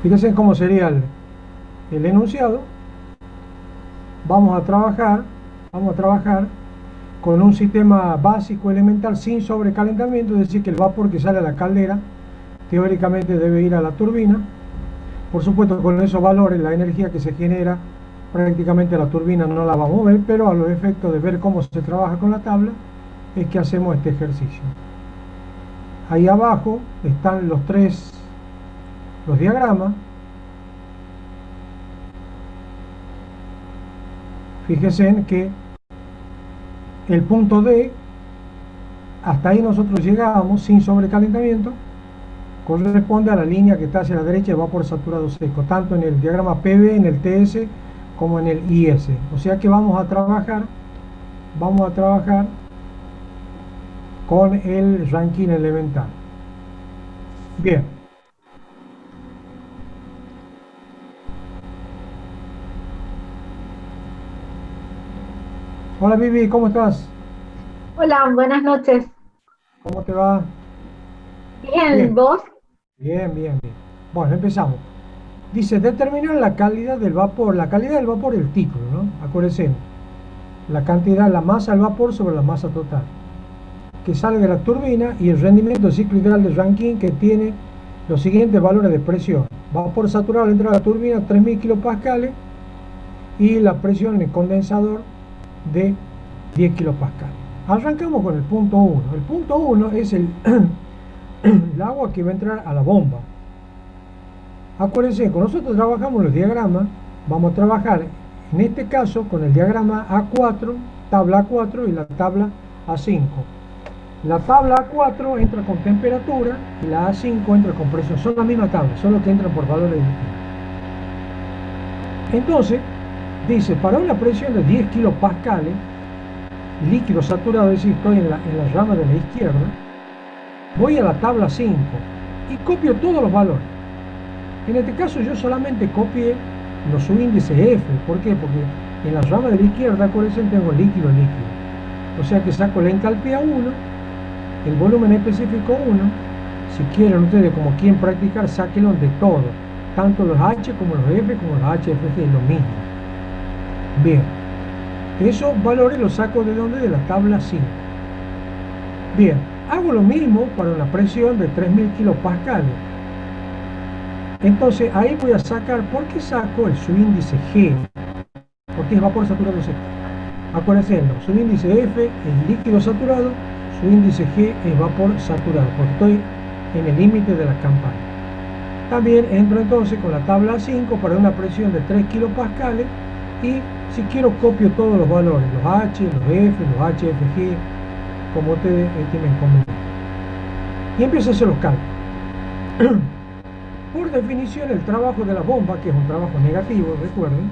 Fíjense cómo sería el enunciado. Vamos a trabajar con un sistema básico elemental sin sobrecalentamiento, es decir, que el vapor que sale a la caldera teóricamente debe ir a la turbina. Por supuesto, con esos valores, la energía que se genera, prácticamente la turbina no la va a mover, pero a los efectos de ver cómo se trabaja con la tabla, es que hacemos este ejercicio. Ahí abajo están los diagramas. Fíjense en que el punto D, hasta ahí nosotros llegábamos sin sobrecalentamiento, corresponde a la línea que está hacia la derecha de vapor saturado seco, tanto en el diagrama PV, en el TS, como en el IS. O sea que vamos a trabajar con el Rankine elemental. Bien. Hola Vivi, ¿cómo estás? Hola, buenas noches. ¿Cómo te va? Bien, Bien, ¿vos? bien. Bueno, empezamos. Dice, determinar la calidad del vapor. La calidad del vapor es el título, ¿no? Acuérdense, la cantidad, la masa del vapor sobre la masa total, que sale de la turbina, y el rendimiento del ciclo ideal de Rankine, que tiene los siguientes valores de presión. Vapor saturado al entrar a la turbina, 3000 kilopascales, y la presión en el condensador de 10 kilopascales. Arrancamos con el punto 1. El punto 1 es el agua que va a entrar a la bomba. Acuérdense, cuando nosotros trabajamos los diagramas, vamos a trabajar en este caso con el diagrama A4, tabla A4 y la tabla A5. La tabla A4 entra con temperatura y la A5 entra con presión. Son la misma tabla, solo que entran por valores distintos. Entonces, dice, para una presión de 10 kilopascales, líquido saturado, es decir, estoy en la rama de la izquierda, voy a la tabla 5 y copio todos los valores. En este caso yo solamente copié los subíndices F. ¿Por qué? Porque en la rama de la izquierda, acuérdense, tengo líquido. O sea que saco la entalpía 1, el volumen específico 1. Si quieren ustedes, como quieren practicar, sáquenlo de todo. Tanto los H como los F como los HFG, lo mismo. Bien. Esos valores los saco de donde? De la tabla 5. Bien. Hago lo mismo para una presión de 3000 kilopascales. Entonces ahí voy a sacar, ¿por qué saco el subíndice G? Porque es vapor saturado seco. Acuérdense, su índice F es líquido saturado, su índice G es vapor saturado, porque estoy en el límite de la campana. También entro entonces con la tabla 5 para una presión de 3 kilopascales, y si quiero copio todos los valores, los H, los F, los HFG, como ustedes tienen conveniente. Y empiezo a hacer los cálculos. Por definición, el trabajo de la bomba, que es un trabajo negativo, recuerden,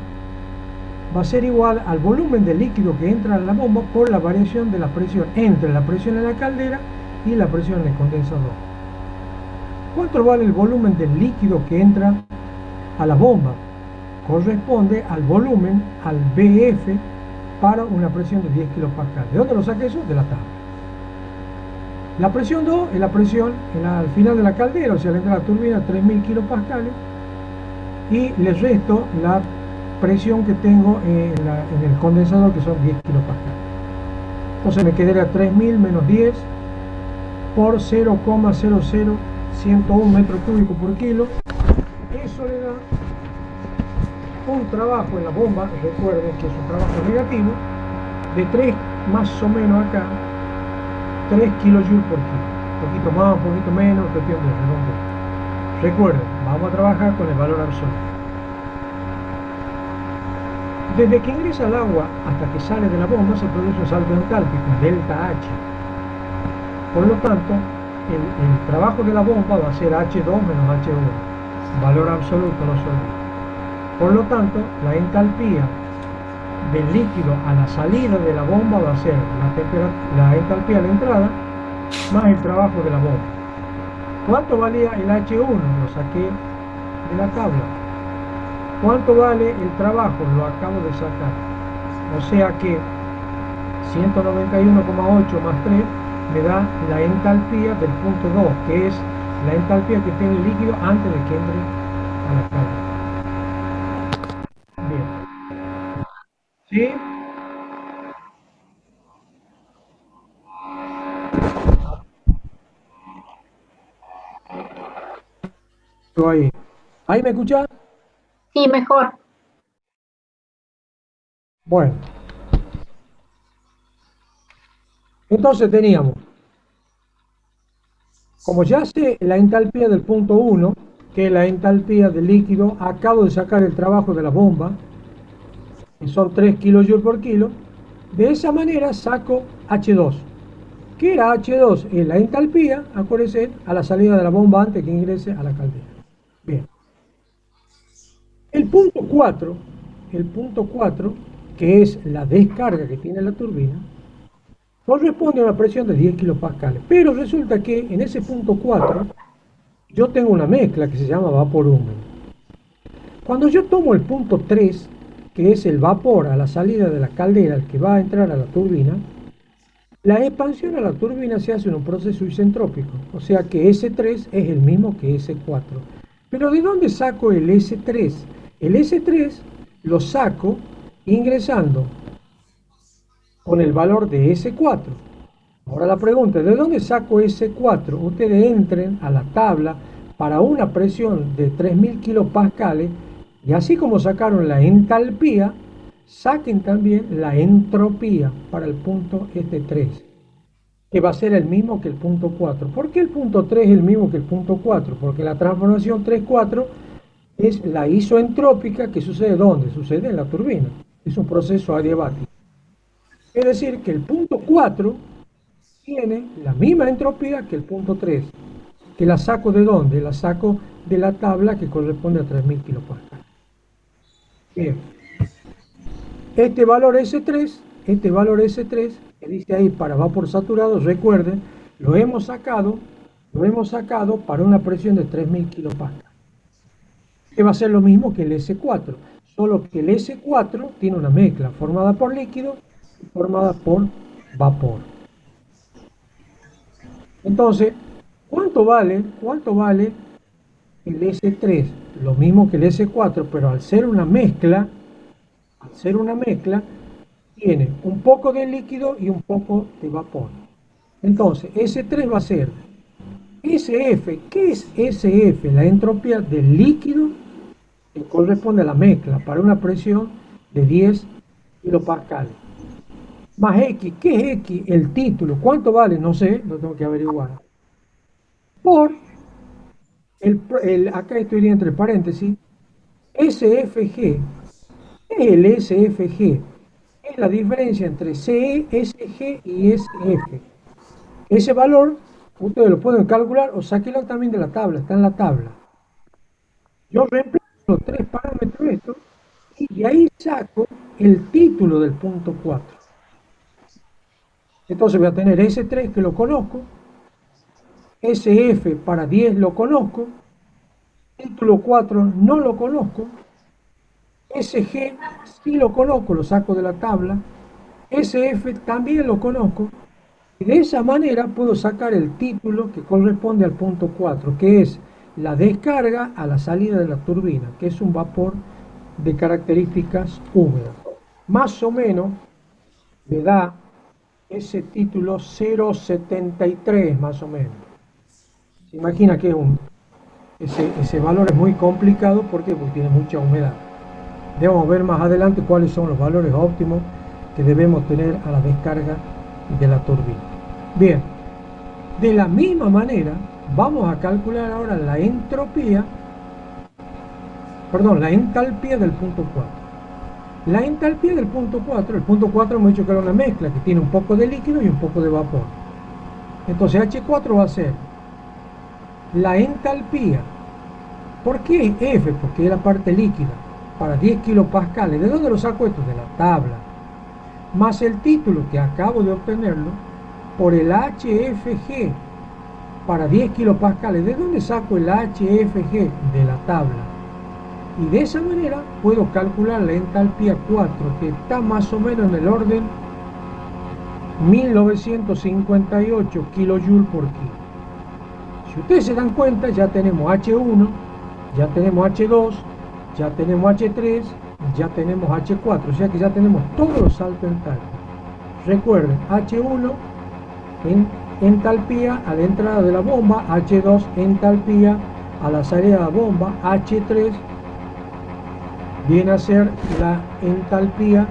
va a ser igual al volumen de líquido que entra en la bomba por la variación de la presión entre la presión en la caldera y la presión en el condensador. ¿Cuánto vale el volumen del líquido que entra a la bomba? Corresponde al volumen, al BF, para una presión de 10 kilopascales. ¿De dónde lo saqué eso? De la tabla. La presión 2 es la presión al final de la caldera, o sea, al entrar a la turbina, 3000 kilopascales, y le resto la presión que tengo en el condensador, que son 10 kilopascales. Entonces me quedaría 3000 menos 10 por 0,00101 metros cúbicos por kilo. Eso le da un trabajo en la bomba, recuerden que es un trabajo negativo, de 3, más o menos acá, 3 kilojoules por kilo. Un poquito más, un poquito menos, cuestión de redondeo. Recuerden, vamos a trabajar con el valor absoluto. Desde que ingresa el agua hasta que sale de la bomba se produce un salto entálpico, delta H. Por lo tanto, el trabajo de la bomba va a ser H2 menos H1. Valor absoluto, no se olvide. Por lo tanto, la entalpía del líquido a la salida de la bomba va a ser la entalpía a la entrada más el trabajo de la bomba. ¿Cuánto valía el H1? Lo saqué de la tabla. ¿Cuánto vale el trabajo? Lo acabo de sacar. O sea que 191,8 más 3 me da la entalpía del punto 2, que es la entalpía que tiene el líquido antes de que entre a la caldera. Bien. ¿Sí? Ahí. ¿Ahí me escuchás? Sí, mejor. Bueno, entonces teníamos, como ya sé la entalpía del punto 1, que es la entalpía del líquido, acabo de sacar el trabajo de la bomba, que son 3 kilojoules por kilo, de esa manera saco H2. ¿Qué era H2? Es la entalpía, acuérdense, a la salida de la bomba antes que ingrese a la caldera. Bien. El punto 4, que es la descarga que tiene la turbina, corresponde a una presión de 10 kilopascales. Pero resulta que en ese punto 4 yo tengo una mezcla que se llama vapor húmedo. Cuando yo tomo el punto 3, que es el vapor a la salida de la caldera, el que va a entrar a la turbina, la expansión a la turbina se hace en un proceso isentrópico, o sea que S3 es el mismo que S4. Pero ¿de dónde saco el S3? El S3 lo saco ingresando con el valor de S4. Ahora la pregunta es, ¿de dónde saco S4? Ustedes entren a la tabla para una presión de 3000 kilopascales y así como sacaron la entalpía, saquen también la entropía para el punto este 3, que va a ser el mismo que el punto 4. ¿Por qué el punto 3 es el mismo que el punto 4? Porque la transformación 3-4 es la isoentrópica que sucede ¿dónde? Sucede en la turbina. Es un proceso adiabático. Es decir, que el punto 4 tiene la misma entropía que el punto 3. ¿Que la saco de dónde? La saco de la tabla que corresponde a 3000 kilopascales. Bien. Este valor S3, que dice ahí para vapor saturado, recuerden, lo hemos sacado para una presión de 3000 kilopascales. Que va a ser lo mismo que el S4, solo que el S4 tiene una mezcla formada por líquido y formada por vapor. Entonces, ¿cuánto vale el S3? Lo mismo que el S4, pero al ser una mezcla, tiene un poco de líquido y un poco de vapor. Entonces, S3 va a ser SF. ¿Qué es SF? La entropía del líquido que corresponde a la mezcla para una presión de 10 kilopascales. Más X. ¿Qué es X? El título. ¿Cuánto vale? No sé, lo tengo que averiguar. Por acá estoy entre paréntesis, SFG. ¿Qué es el SFG? Es la diferencia entre CE, SG y SF. Ese valor ustedes lo pueden calcular o sáquenlo también de la tabla, está en la tabla. Yo reemplazo los tres parámetros estos y de ahí saco el título del punto 4. Entonces voy a tener S3 que lo conozco, SF para 10 lo conozco, título 4 no lo conozco, SG sí lo conozco, lo saco de la tabla, SF también lo conozco, y de esa manera puedo sacar el título que corresponde al punto 4, que es la descarga a la salida de la turbina, que es un vapor de características húmedas. Más o menos me da ese título 0,73 más o menos. Se imagina que ese valor es muy complicado, ¿por qué? Porque tiene mucha humedad. Debemos ver más adelante cuáles son los valores óptimos que debemos tener a la descarga de la turbina. Bien, de la misma manera vamos a calcular ahora la entalpía del punto 4. La entalpía del punto 4, el punto 4 hemos dicho que era una mezcla que tiene un poco de líquido y un poco de vapor. Entonces H4 va a ser la entalpía. ¿Por qué F? Porque es la parte líquida, para 10 kilopascales. ¿De dónde lo saco esto? De la tabla. Más el título que acabo de obtenerlo por el HFG para 10 kilopascales. ¿De dónde saco el HFG? De la tabla. Y de esa manera puedo calcular la entalpía 4, que está más o menos en el orden 1958 kilojoules por kilo. Si ustedes se dan cuenta, ya tenemos H1, Ya tenemos H2, ya tenemos H3, ya tenemos H4, o sea que ya tenemos todos los saltos entálpicos. Recuerden, H1 en entalpía a la entrada de la bomba, H2 entalpía a la salida de la bomba, H3 viene a ser la entalpía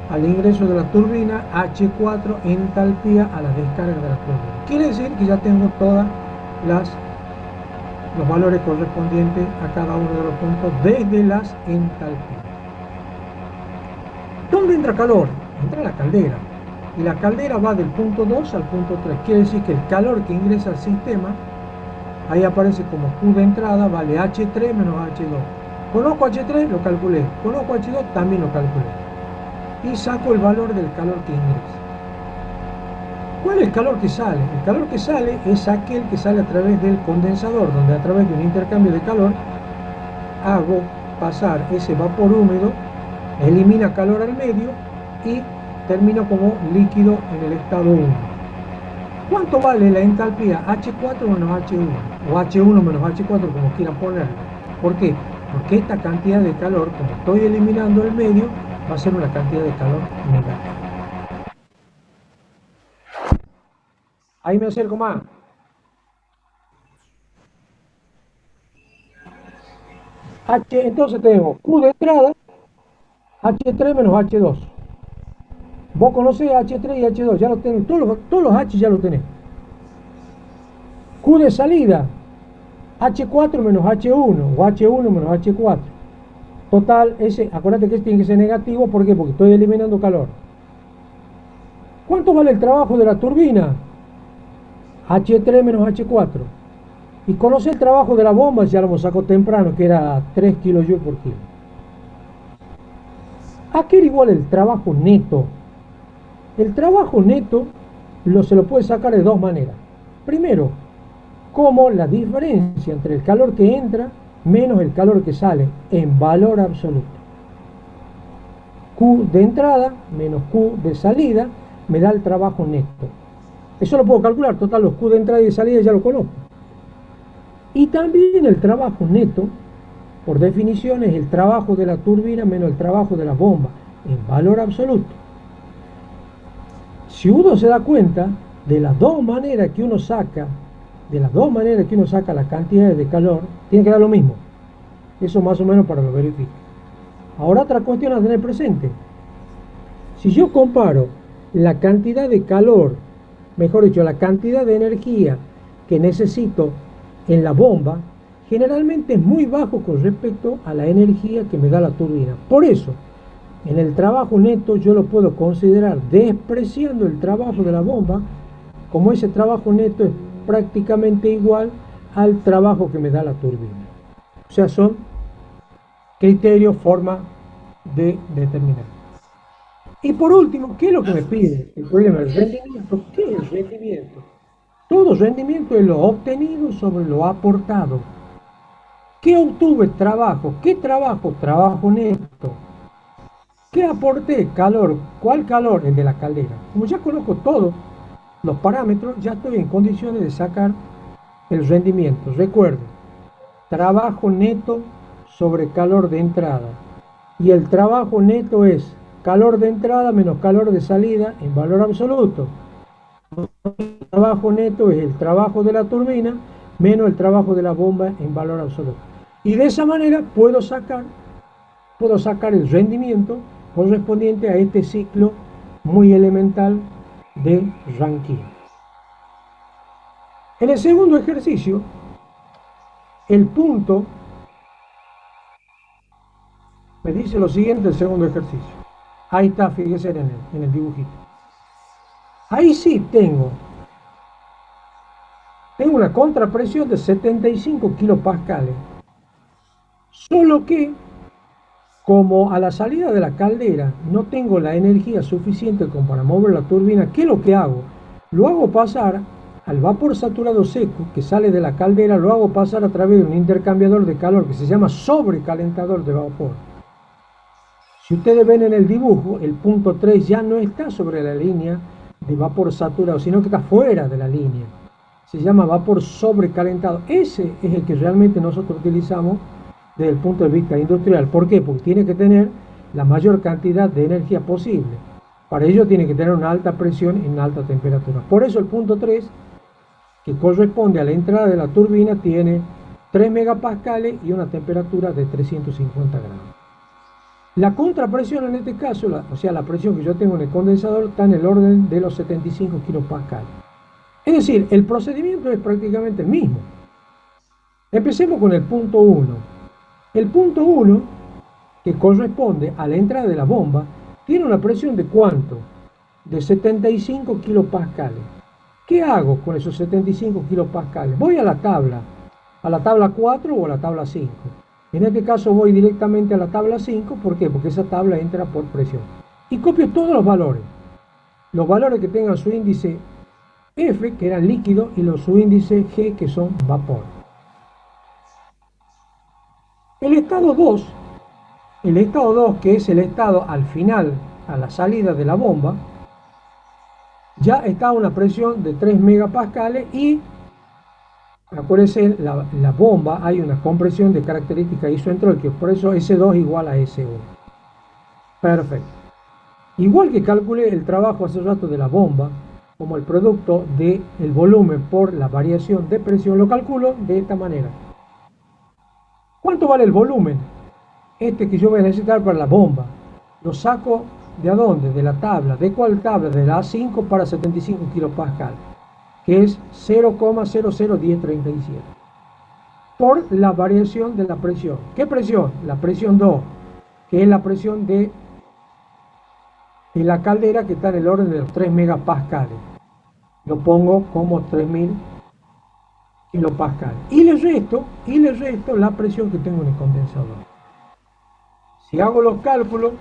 al ingreso de la turbina, H4 entalpía a la descarga de la turbina. Quiere decir que ya tengo todos los valores correspondientes a cada uno de los puntos desde las entalpías. ¿Dónde entra calor? Entra la caldera. Y la caldera va del punto 2 al punto 3. Quiere decir que el calor que ingresa al sistema, ahí aparece como Q de entrada, vale H3 menos H2. Conozco H3, lo calculé. Conozco H2, también lo calculé. Y saco el valor del calor que ingresa. ¿Cuál es el calor que sale? El calor que sale es aquel que sale a través del condensador, donde a través de un intercambio de calor hago pasar ese vapor húmedo, elimina calor al medio y termina como líquido en el estado 1. ¿Cuánto vale la entalpía? H4 menos H1, o H1 menos H4, como quieran ponerlo. ¿Por qué? Porque esta cantidad de calor, como estoy eliminando el medio, va a ser una cantidad de calor negativa. Ahí me acerco más. Entonces tengo Q de entrada, H3 menos H2. Vos conocés H3 y H2, ya lo tenés, todos los H ya lo tenés. Q de salida, H4 menos H1, o H1 menos H4. Total, acuérdate que este tiene que ser negativo, ¿por qué? Porque estoy eliminando calor. ¿Cuánto vale el trabajo de la turbina? H3 menos H4. Y conoce el trabajo de la bomba, ya lo sacó temprano, que era 3 kJ por kilo. ¿A qué era igual el trabajo neto? El trabajo neto se lo puede sacar de dos maneras. Primero, como la diferencia entre el calor que entra menos el calor que sale en valor absoluto. Q de entrada menos Q de salida me da el trabajo neto. Eso lo puedo calcular, total, los Q de entrada y de salida ya lo conozco. Y también el trabajo neto, por definición, es el trabajo de la turbina menos el trabajo de la bomba, en valor absoluto. Si uno se da cuenta, de las dos maneras que uno saca la cantidad de calor, tiene que dar lo mismo. Eso más o menos para lo verificar. Ahora otra cuestión a tener presente. Si yo comparo la cantidad de calor, mejor dicho, la cantidad de energía que necesito en la bomba, generalmente es muy bajo con respecto a la energía que me da la turbina. Por eso, en el trabajo neto yo lo puedo considerar, despreciando el trabajo de la bomba, como ese trabajo neto es prácticamente igual al trabajo que me da la turbina. O sea, son criterios, forma de determinar. Y por último, ¿qué es lo que me pide? El problema del rendimiento. ¿Qué es el rendimiento? Todo rendimiento es lo obtenido sobre lo aportado. ¿Qué obtuve? Trabajo. ¿Qué trabajo? Trabajo neto. ¿Qué aporté? Calor. ¿Cuál calor? El de la caldera. Como ya conozco todos los parámetros, ya estoy en condiciones de sacar el rendimiento. Recuerden, trabajo neto sobre calor de entrada. Y el trabajo neto es calor de entrada menos calor de salida en valor absoluto. El trabajo neto es el trabajo de la turbina menos el trabajo de la bomba en valor absoluto. Y de esa manera puedo sacar el rendimiento correspondiente a este ciclo muy elemental de Rankine. En el segundo ejercicio, el punto me dice lo siguiente: el segundo ejercicio. Ahí está, fíjese en el dibujito. Ahí sí tengo una contrapresión de 75 kilopascales. Solo que, como a la salida de la caldera no tengo la energía suficiente como para mover la turbina, ¿qué es lo que hago? Lo hago pasar al vapor saturado seco que sale de la caldera, lo hago pasar a través de un intercambiador de calor que se llama sobrecalentador de vapor. Si ustedes ven en el dibujo, el punto 3 ya no está sobre la línea de vapor saturado, sino que está fuera de la línea. se llama vapor sobrecalentado. Ese es el que realmente nosotros utilizamos desde el punto de vista industrial. ¿Por qué? Porque tiene que tener la mayor cantidad de energía posible. Para ello tiene que tener una alta presión y una alta temperatura. Por eso el punto 3, que corresponde a la entrada de la turbina, tiene 3 megapascales y una temperatura de 350 grados. La contrapresión en este caso, o sea, la presión que yo tengo en el condensador, está en el orden de los 75 kilopascales. Es decir, el procedimiento es prácticamente el mismo. Empecemos con el punto 1. El punto 1, que corresponde a la entrada de la bomba, tiene una presión de ¿cuánto? De 75 kilopascales. ¿Qué hago con esos 75 kilopascales? Voy a la tabla 4 o a la tabla 5. En este caso voy directamente a la tabla 5. ¿Por qué? Porque esa tabla entra por presión. Y copio todos los valores. Los valores que tengan su índice F, que eran líquido, y su índice G, que son vapor. El estado 2, que es el estado al final, a la salida de la bomba, ya está a una presión de 3 megapascales y, acuérdense, la bomba hay una compresión de característica isoentrópica, por eso S2 igual a S1. Perfecto. Igual que calculé el trabajo hace rato de la bomba, como el producto del volumen por la variación de presión, lo calculo de esta manera. ¿Cuánto vale el volumen? Este que yo voy a necesitar para la bomba. Lo saco ¿de dónde? De la tabla. ¿De cuál tabla? De la A5 para 75 kilopascal, que es 0,001037. Por la variación de la presión. ¿Qué presión? La presión 2, que es la presión de la caldera, que está en el orden de los 3 megapascales. Lo pongo como 3000 kilopascales. Y le resto la presión que tengo en el condensador. Si hago los cálculos,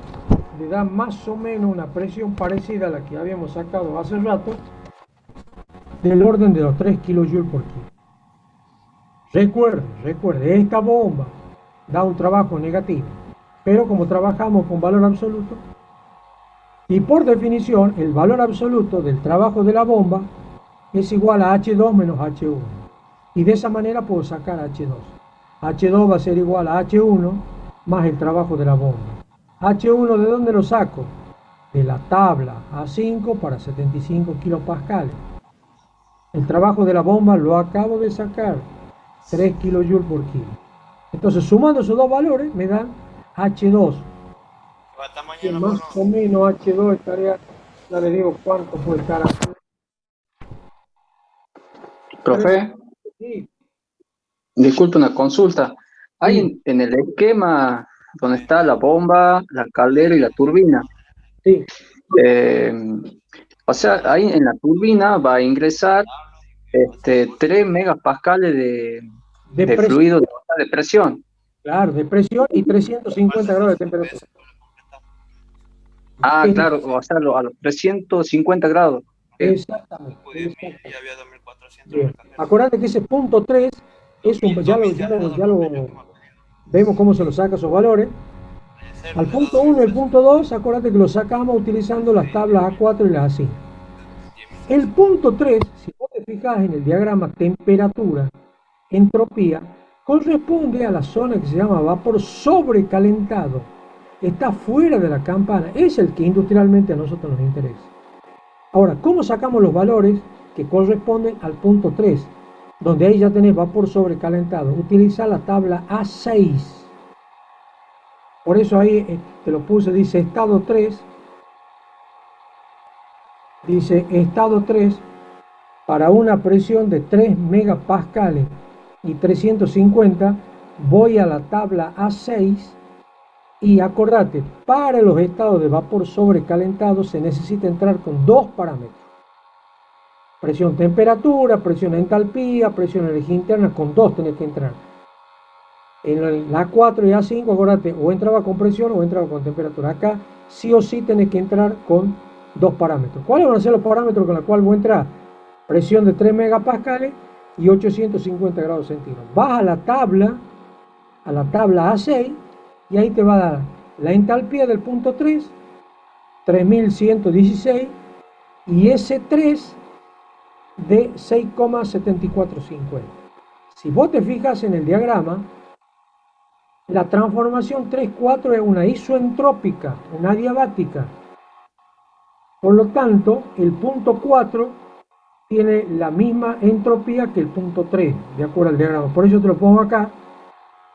le da más o menos una presión parecida a la que habíamos sacado hace rato, del orden de los 3 kilojoules por kilo. Recuerde, esta bomba da un trabajo negativo, pero como trabajamos con valor absoluto, y por definición el valor absoluto del trabajo de la bomba es igual a H2 menos H1, y de esa manera puedo sacar H2. H2 va a ser igual a H1 más el trabajo de la bomba. H1, ¿de dónde lo saco? De la tabla A5 para 75 kilopascales. El trabajo de la bomba lo acabo de sacar, 3 kilojoules por kilo. Entonces, sumando esos dos valores, me dan H2. Que más o menos H2 estaría, ya le digo cuánto puede estar. Profe, Sí. disculpe una consulta. Hay Sí. en el esquema donde está la bomba, la caldera y la turbina. Sí. O sea, ahí en la turbina va a ingresar 3 megapascales de fluido de presión. Claro, de presión y 350 grados de temperatura. Ah, claro, o sea, a los 350 grados. Exactamente. Bien. Acuérdate que ese punto 3 es ya lo vemos cómo se lo saca esos valores. Al punto 1 y el punto 2, acuérdate que lo sacamos utilizando las tablas A4 y las A5. El punto 3, si vos te fijas en el diagrama temperatura, entropía, corresponde a la zona que se llama vapor sobrecalentado. Está fuera de la campana, es el que industrialmente a nosotros nos interesa. Ahora, ¿cómo sacamos los valores que corresponden al punto 3? Donde ahí ya tenés vapor sobrecalentado. Utiliza la tabla A6. Por eso ahí te lo puse, dice estado 3. Dice estado 3 para una presión de 3 megapascales y 350. Voy a la tabla A6 y acordate, para los estados de vapor sobrecalentado se necesita entrar con dos parámetros: presión temperatura, presión entalpía, presión energía interna. Con dos tenés que entrar. En la A4 y A5, acordate, o entraba con presión o entraba con temperatura. Acá sí o sí tenés que entrar con dos parámetros. ¿Cuáles van a ser los parámetros con los cuales voy a entrar? Presión de 3 megapascales y 850 grados centígrados. Vas a la tabla A6 y ahí te va a dar la entalpía del punto 3, 3116, y ese 3 de 6,7450. Si vos te fijas en el diagrama, la transformación 3,4 es una isoentrópica, una adiabática. Por lo tanto, el punto 4 tiene la misma entropía que el punto 3, de acuerdo al diagrama. Por eso te lo pongo acá,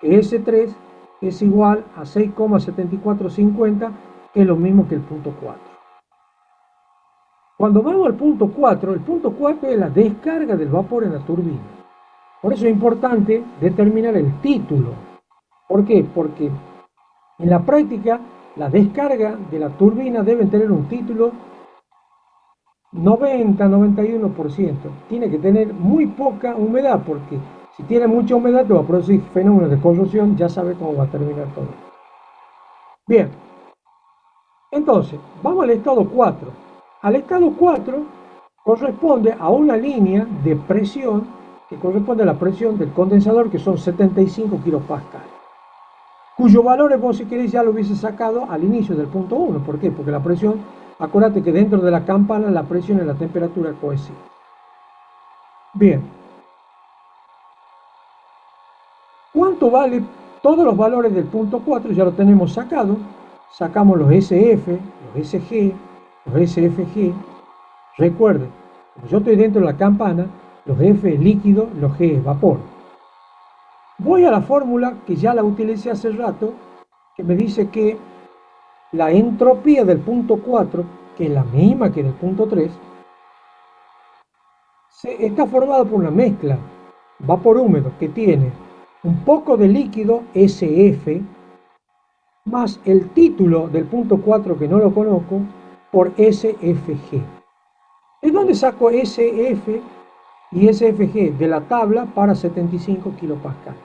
que S3 es igual a 6,7450, que es lo mismo que el punto 4. Cuando vamos al punto 4, el punto 4 es la descarga del vapor en la turbina. Por eso es importante determinar el título. ¿Por qué? Porque en la práctica la descarga de la turbina debe tener un título 90-91%. Tiene que tener muy poca humedad, porque si tiene mucha humedad te va a producir fenómenos de corrosión. Ya sabe cómo va a terminar todo. Bien, entonces vamos al estado 4. Al estado 4 corresponde a una línea de presión que corresponde a la presión del condensador, que son 75 kilopascales, cuyo valor vos, si queréis, ya lo hubiese sacado al inicio del punto 1. ¿Por qué? Porque la presión, acuérdate que dentro de la campana la presión y la temperatura coinciden. Bien, ¿cuánto vale? Todos los valores del punto 4 ya lo tenemos sacado. Sacamos los SF, los SG, los SFG. Recuerden, como yo estoy dentro de la campana, los F es líquido, los G es vapor. Voy a la fórmula que ya la utilicé hace rato, que me dice que la entropía del punto 4, que es la misma que del punto 3, está formada por una mezcla vapor húmedo que tiene un poco de líquido SF más el título del punto 4, que no lo conozco, por SFG. ¿De dónde saco SF y SFG? De la tabla para 75 kilopascales.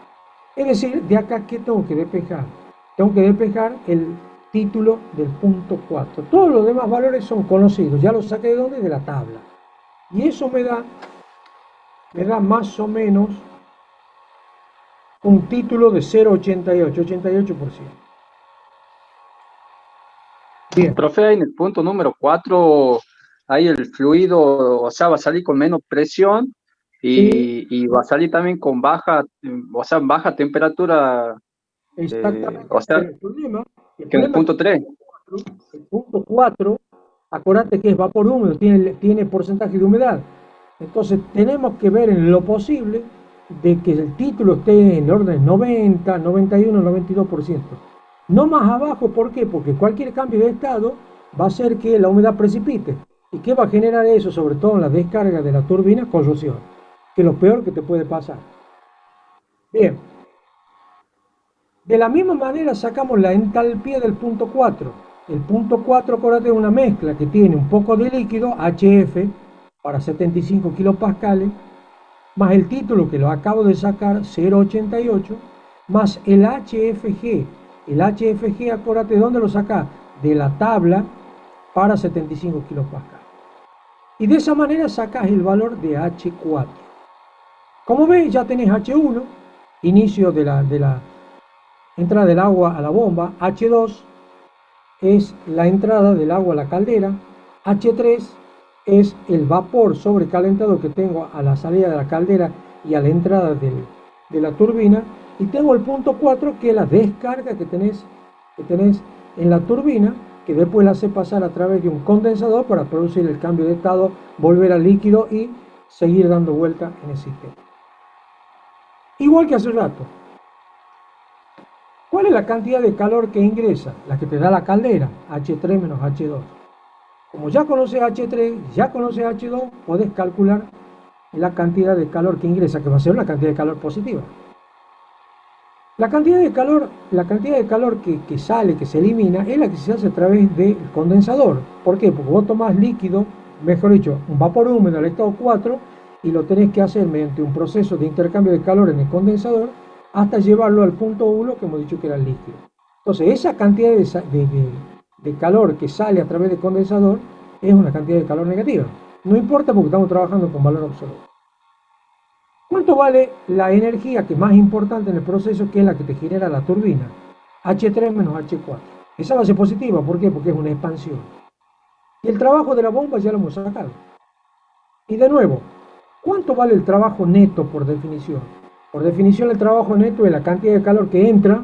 Es decir, de acá, ¿qué tengo que despejar? Tengo que despejar el título del punto 4. Todos los demás valores son conocidos. Ya los saqué de dónde? De la tabla. Y eso me da más o menos un título de 0,88, 88%. Bien. Profe, en el punto número 4, ahí el fluido, o sea, va a salir con menos presión y va a salir también con baja temperatura. Exactamente. O sea, el problema que en el punto 3. El punto 4, acordate que es vapor húmedo, tiene porcentaje de humedad. Entonces tenemos que ver en lo posible de que el título esté en el orden 90, 91, 92%. No más abajo. ¿Por qué? Porque cualquier cambio de estado va a hacer que la humedad precipite. ¿Y qué va a generar eso? Sobre todo en la descarga de la turbina, corrosión, que es lo peor que te puede pasar. Bien. De la misma manera sacamos la entalpía del punto 4. El punto 4, acuérdate, es una mezcla que tiene un poco de líquido, HF, para 75 kilopascales, más el título que lo acabo de sacar, 0,88, más el HFG. El HFG, acuérdate, ¿de dónde lo sacás? De la tabla para 75 kilopascales. Y de esa manera sacas el valor de H4. Como ves, ya tenés H1, inicio de la entrada del agua a la bomba. H2 es la entrada del agua a la caldera. H3 es el vapor sobrecalentado que tengo a la salida de la caldera y a la entrada de la turbina. Y tengo el punto 4, que es la descarga que tenés en la turbina, que después la hace pasar a través de un condensador para producir el cambio de estado, volver al líquido y seguir dando vuelta en el sistema. Igual que hace rato. ¿Cuál es la cantidad de calor que ingresa? La que te da la caldera, H3 menos H2. Como ya conoces H3, ya conoces H2, podés calcular la cantidad de calor que ingresa, que va a ser una cantidad de calor positiva. La cantidad de calor que sale, que se elimina, es la que se hace a través del condensador. ¿Por qué? Porque vos tomás líquido, mejor dicho, un vapor húmedo al estado 4, y lo tenés que hacer mediante un proceso de intercambio de calor en el condensador, hasta llevarlo al punto 1, que hemos dicho que era el líquido. Entonces, esa cantidad de calor que sale a través del condensador es una cantidad de calor negativa. No importa, porque estamos trabajando con valor absoluto. ¿Cuánto vale la energía que es más importante en el proceso, que es la que te genera la turbina? H3 menos H4. Esa va a ser positiva. ¿Por qué? Porque es una expansión. Y el trabajo de la bomba ya lo hemos sacado. Y de nuevo, ¿Cuánto vale el trabajo neto por definición? Por definición el trabajo neto es la cantidad de calor que entra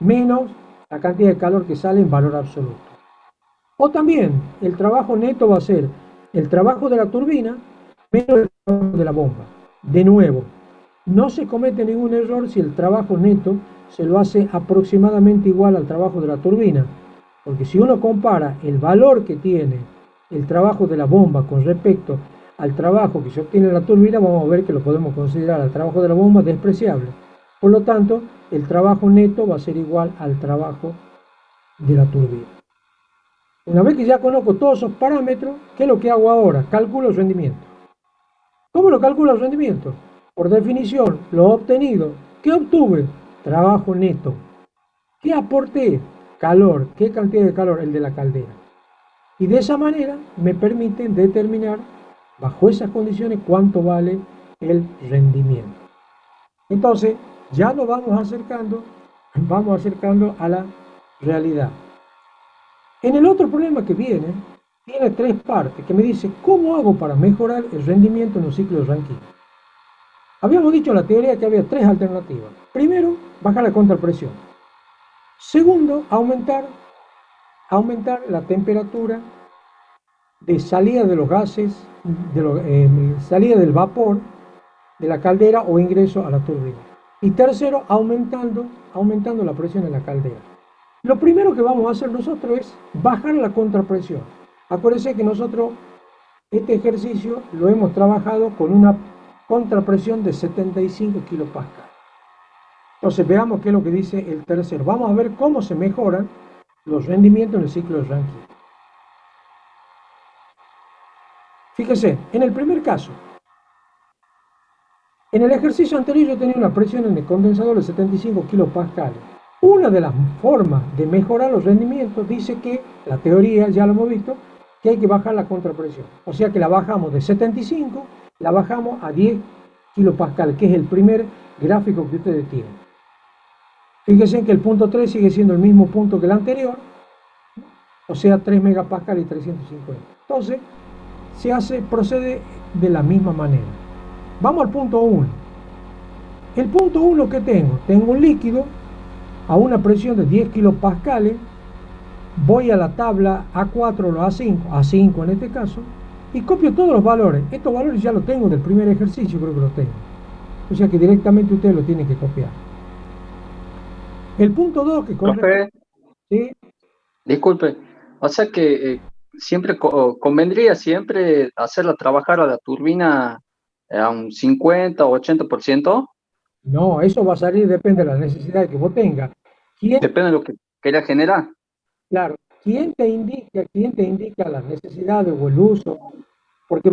menos la cantidad de calor que sale en valor absoluto. O también el trabajo neto va a ser el trabajo de la turbina menos el trabajo de la bomba. De nuevo, no se comete ningún error si el trabajo neto se lo hace aproximadamente igual al trabajo de la turbina, porque si uno compara el valor que tiene el trabajo de la bomba con respecto al trabajo que se obtiene en la turbina, vamos a ver que lo podemos considerar al trabajo de la bomba despreciable. Por lo tanto, el trabajo neto va a ser igual al trabajo de la turbina. Una vez que ya conozco todos esos parámetros, ¿qué es lo que hago ahora? Calculo el rendimiento. ¿Cómo lo calculo el rendimiento? Por definición, lo obtenido. ¿Qué obtuve? Trabajo neto. ¿Qué aporté? Calor. ¿Qué cantidad de calor? El de la caldera. Y de esa manera me permite determinar, bajo esas condiciones, cuánto vale el rendimiento. Entonces, ya nos vamos acercando a la realidad. En el otro problema que viene, tiene tres partes, que me dice, ¿cómo hago para mejorar el rendimiento en un ciclo de Rankine? Habíamos dicho en la teoría que había tres alternativas. Primero, bajar la contrapresión. Segundo, aumentar la temperatura de salida de los gases, salida del vapor de la caldera o ingreso a la turbina. Y tercero, aumentando la presión en la caldera. Lo primero que vamos a hacer nosotros es bajar la contrapresión. Acuérdense que nosotros este ejercicio lo hemos trabajado con una contrapresión de 75 kilopascal. Entonces veamos qué es lo que dice el tercero. Vamos a ver cómo se mejoran los rendimientos en el ciclo de Rankine. Fíjense, en el primer caso, en el ejercicio anterior yo tenía una presión en el condensador de 75 kilopascales. Una de las formas de mejorar los rendimientos dice que, la teoría ya lo hemos visto, que hay que bajar la contrapresión. O sea que la bajamos de 75, la bajamos a 10 kilopascales, que es el primer gráfico que ustedes tienen. Fíjense que el punto 3 sigue siendo el mismo punto que el anterior, o sea 3 megapascales y 350. Entonces, procede de la misma manera. Vamos al punto 1. El punto 1 que tengo un líquido a una presión de 10 kilopascales, voy a la tabla A4 o A5 en este caso, y copio todos los valores. Estos valores ya los tengo del primer ejercicio, creo que los tengo. O sea que directamente ustedes lo tienen que copiar. El punto 2 que corresponde... ¿Sí? Disculpe, o sea que siempre convendría siempre hacerla trabajar a la turbina a un 50 o 80%. No, eso va a salir, depende de la necesidad que vos tengas. Depende de lo que quieras generar. Claro, ¿quién te indica las necesidades o el uso? Porque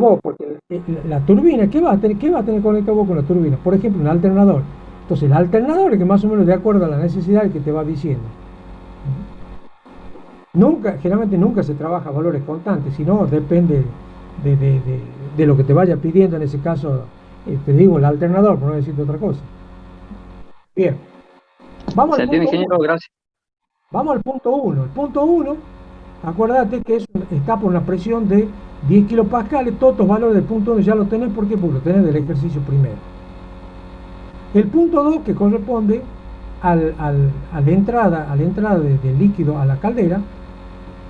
la turbina, ¿qué va a tener conectado vos con la turbina? Por ejemplo, un alternador. Entonces, el alternador es que más o menos de acuerdo a la necesidad que te va diciendo. Generalmente nunca se trabaja a valores constantes, sino depende de lo que te vaya pidiendo, en ese caso, te digo, el alternador, por no decirte otra cosa. Bien. Vamos al punto 1. Gracias. Vamos al punto 1. El punto 1, acuérdate que está por una presión de 10 kilopascales. Todos los valores del punto 1 ya lo tenés. ¿Por qué? Porque lo tenés del ejercicio primero. El punto 2, que corresponde a la entrada del líquido a la caldera,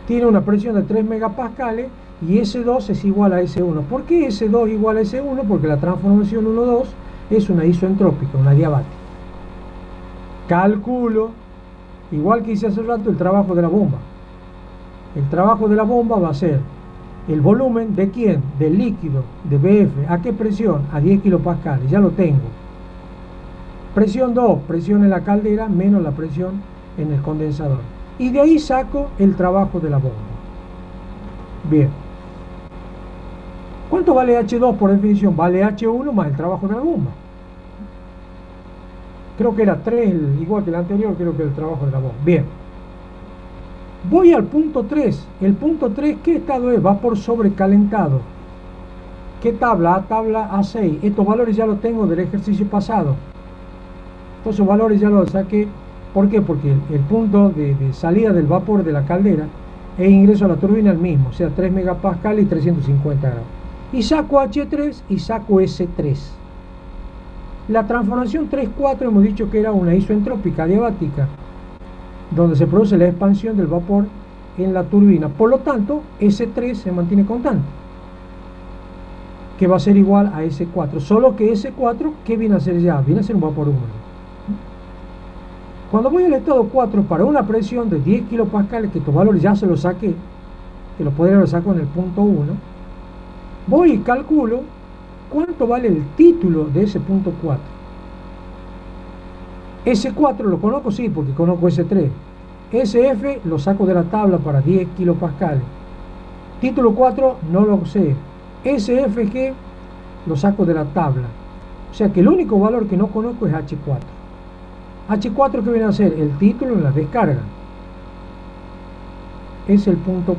tiene una presión de 3 megapascales y S2 es igual a S1. ¿Por qué S2 igual a S1? Porque la transformación 1,2 es una isoentrópica, una adiabática. Calculo, igual que hice hace rato, el trabajo de la bomba. El trabajo de la bomba va a ser el volumen de ¿quién? Del líquido, de BF. ¿A qué presión? A 10 kilopascales, ya lo tengo. Presión 2, presión en la caldera menos la presión en el condensador. Y de ahí saco el trabajo de la bomba. Bien. ¿Cuánto vale H2 por definición? Vale H1 más el trabajo de la bomba. Creo que era 3, igual que el anterior, creo que el trabajo de la bomba. Bien. Voy al punto 3. El punto 3, ¿qué estado es? Vapor sobrecalentado. ¿Qué tabla? Tabla A6. Estos valores ya los tengo del ejercicio pasado. Estos valores ya los saqué. ¿Por qué? Porque el punto de salida del vapor de la caldera e ingreso a la turbina es el mismo, o sea 3 megapascales y 350 grados. Y saco H3 y saco S3. La transformación 3-4 hemos dicho que era una isoentrópica adiabática, donde se produce la expansión del vapor en la turbina. Por lo tanto, S3 se mantiene constante, que va a ser igual a S4. Solo que S4, ¿qué viene a ser ya? Viene a ser un vapor húmedo. Cuando voy al estado 4 para una presión de 10 kilopascales, que estos valores ya se los saqué, que los podría haber sacado en el punto 1, voy y calculo cuánto vale el título de ese punto 4. S4 lo conozco, sí, porque conozco S3. SF lo saco de la tabla para 10 kilopascales. Título 4 no lo sé. SFG lo saco de la tabla. O sea que el único valor que no conozco es H4. H4 que viene a ser el título en la descarga. Es el punto,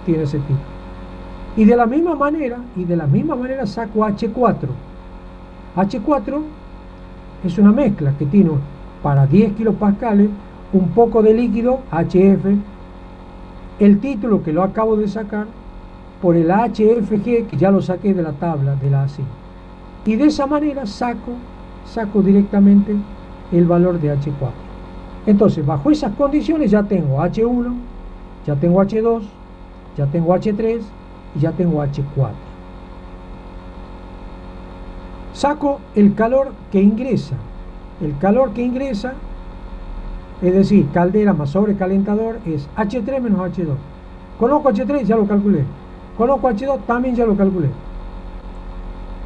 tiene ese título. Y de la misma manera saco H4. H4 es una mezcla que tiene para 10 kilopascales un poco de líquido, HF, el título que lo acabo de sacar por el HFG que ya lo saqué de la tabla de la AC. Y de esa manera saco directamente el valor de H4. Entonces, bajo esas condiciones ya tengo H1, ya tengo H2, ya tengo H3 y ya tengo H4. Saco el calor que ingresa. El calor que ingresa, es decir, caldera más sobrecalentador, es H3 menos H2. Conozco H3, ya lo calculé. Conozco H2, también ya lo calculé.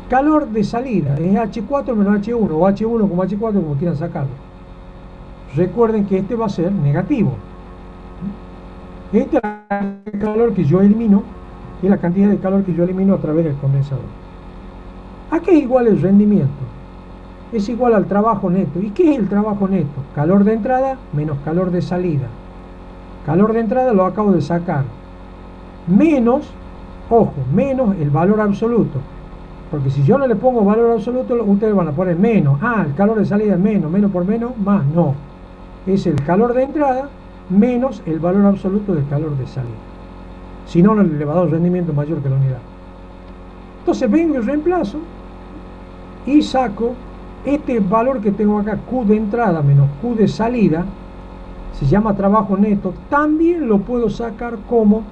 Calor de salida es H4 menos H1, o H1 como H4, como quieran sacarlo. Recuerden que este va a ser negativo. Este es el calor que yo elimino, es la cantidad de calor que yo elimino a través del condensador. ¿A qué es igual el rendimiento? Es igual al trabajo neto. ¿Y qué es el trabajo neto? Calor de entrada menos calor de salida. Calor de entrada lo acabo de sacar. Menos, ojo, menos el valor absoluto. Porque si yo no le pongo valor absoluto, ustedes van a poner menos. Ah, el calor de salida es menos. Menos por menos, más. No. Es el calor de entrada menos el valor absoluto del calor de salida. Si no, le va a dar un rendimiento mayor que la unidad. Entonces vengo y reemplazo y saco este valor que tengo acá, Q de entrada menos Q de salida, se llama trabajo neto. También lo puedo sacar como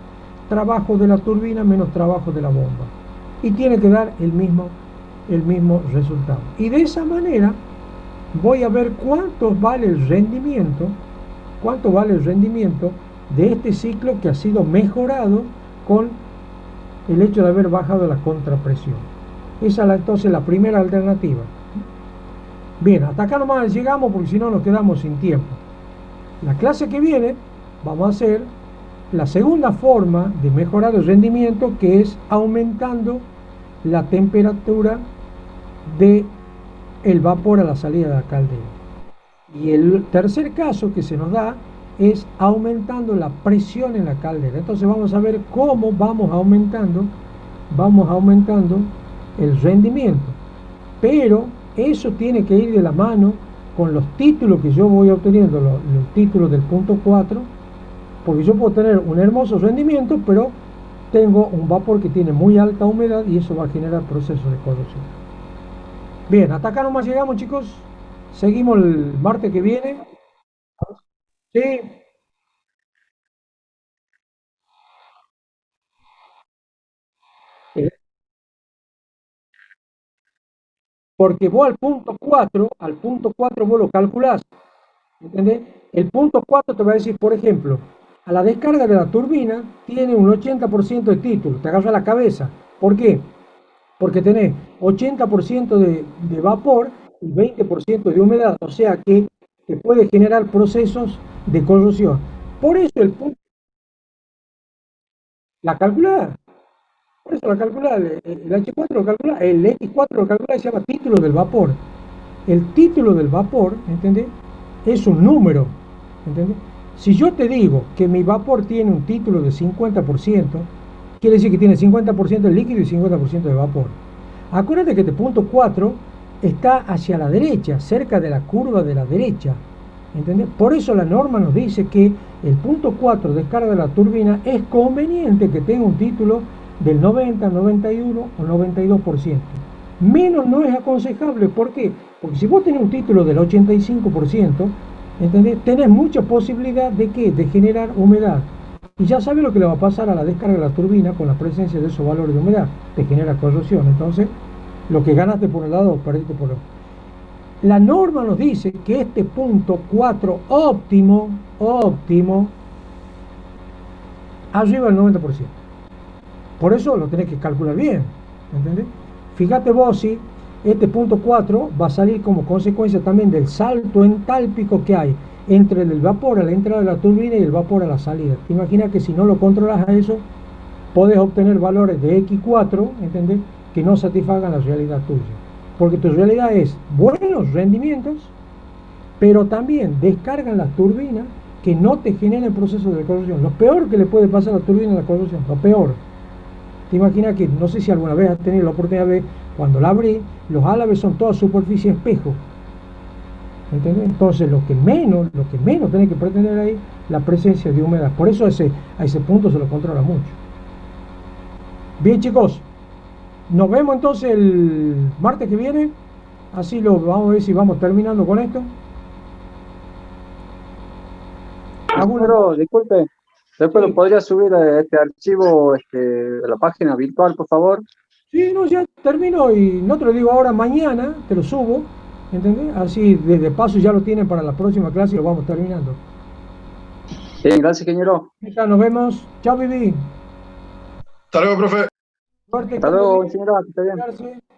trabajo de la turbina menos trabajo de la bomba. Y tiene que dar el mismo resultado. Y de esa manera voy a ver cuánto vale el rendimiento de este ciclo que ha sido mejorado con el hecho de haber bajado la contrapresión. Esa es entonces la primera alternativa. Bien, hasta acá nomás llegamos porque si no nos quedamos sin tiempo. La clase que viene vamos a hacer la segunda forma de mejorar el rendimiento, que es aumentando la temperatura del vapor a la salida de la caldera. Y el tercer caso que se nos da es aumentando la presión en la caldera. Entonces vamos a ver cómo vamos aumentando el rendimiento. Pero eso tiene que ir de la mano con los títulos que yo voy obteniendo, los títulos del punto 4, porque yo puedo tener un hermoso rendimiento, pero tengo un vapor que tiene muy alta humedad y eso va a generar procesos de corrosión. Bien, hasta acá nomás llegamos, chicos. Seguimos el martes que viene. Sí, porque vos al punto 4 vos lo calculás, ¿entendés? El punto 4 te va a decir, por ejemplo, a la descarga de la turbina tiene un 80% de título, te agarra la cabeza. ¿Por qué? Porque tenés 80% de vapor y 20% de humedad, o sea que te puede generar procesos de corrosión. Por eso la calculada. Por eso la calcula, el H4 lo calcula, el X4 lo calcula, se llama título del vapor. El título del vapor, ¿entendés? Es un número, ¿entendés? Si yo te digo que mi vapor tiene un título de 50%, quiere decir que tiene 50% de líquido y 50% de vapor. Acuérdate que este punto 4 está hacia la derecha, cerca de la curva de la derecha, ¿entendés? Por eso la norma nos dice que el punto 4 descarga de la turbina es conveniente que tenga un título del 90, 91 o 92%. Menos no es aconsejable. ¿Por qué? Porque si vos tenés un título del 85%, ¿entendés? Tenés mucha posibilidad de ¿qué? De generar humedad. Y ya sabes lo que le va a pasar a la descarga de la turbina con la presencia de esos valores de humedad. Te genera corrosión. Entonces, lo que ganaste por un lado, perdiste por el otro. La norma nos dice que este punto 4 óptimo, arriba del 90%. Por eso lo tenés que calcular bien, ¿entendés? Fíjate vos si este punto 4 va a salir como consecuencia también del salto entálpico que hay entre el vapor a la entrada de la turbina y el vapor a la salida. Te imaginas que si no lo controlas a eso, podés obtener valores de X4, ¿entendés? Que no satisfagan la realidad tuya. Porque tu realidad es buenos rendimientos, pero también descargan las turbinas que no te generan procesos de corrosión. Lo peor que le puede pasar a la turbina es la corrosión, lo peor. Te imaginas que, no sé si alguna vez has tenido la oportunidad de ver, cuando la abrí, los álabes son toda superficie espejo. ¿Entendés? Entonces lo que menos tenés que pretender ahí, la presencia de humedad. Por eso a ese punto se lo controla mucho. Bien, chicos, nos vemos entonces el martes que viene. Así lo vamos a ver si vamos terminando con esto. Pero, disculpe, después Sí. lo podría subir a este archivo a la página virtual, por favor. Sí, no, ya termino y no te lo digo ahora, mañana te lo subo, ¿entendés? Así de paso ya lo tienen para la próxima clase y lo vamos terminando. Bien, gracias, ingeniero. Nos vemos. Chao, Vivi. Hasta luego, profe. Suerte Hasta con luego, Belén. ingeniero, que esté bien. Cuidarse.